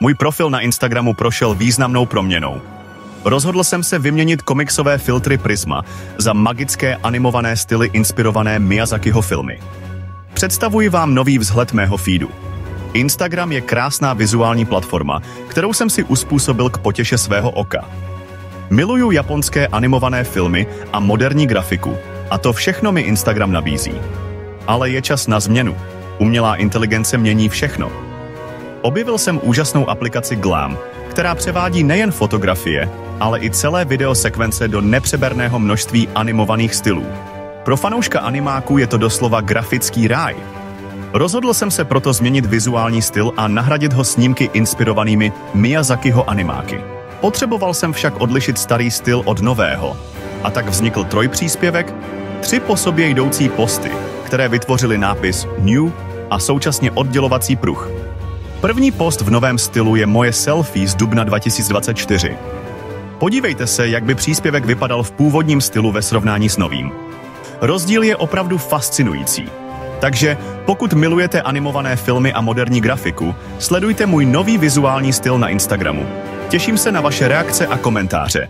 Můj profil na Instagramu prošel významnou proměnou. Rozhodl jsem se vyměnit komiksové filtry Prisma za magické animované styly inspirované Miyazakiho filmy. Představuji vám nový vzhled mého feedu. Instagram je krásná vizuální platforma, kterou jsem si uspůsobil k potěše svého oka. Miluju japonské animované filmy a moderní grafiku, a to všechno mi Instagram nabízí. Ale je čas na změnu. Umělá inteligence mění všechno. Objevil jsem úžasnou aplikaci Glam, která převádí nejen fotografie, ale i celé videosekvence do nepřeberného množství animovaných stylů. Pro fanouška animáků je to doslova grafický ráj. Rozhodl jsem se proto změnit vizuální styl a nahradit ho snímky inspirovanými Miyazakiho animáky. Potřeboval jsem však odlišit starý styl od nového. A tak vznikl trojpříspěvek, 3 po sobě jdoucí posty, které vytvořily nápis New a současně oddělovací pruh. První post v novém stylu je moje selfie z dubna 2024. Podívejte se, jak by příspěvek vypadal v původním stylu ve srovnání s novým. Rozdíl je opravdu fascinující. Takže pokud milujete animované filmy a moderní grafiku, sledujte můj nový vizuální styl na Instagramu. Těším se na vaše reakce a komentáře.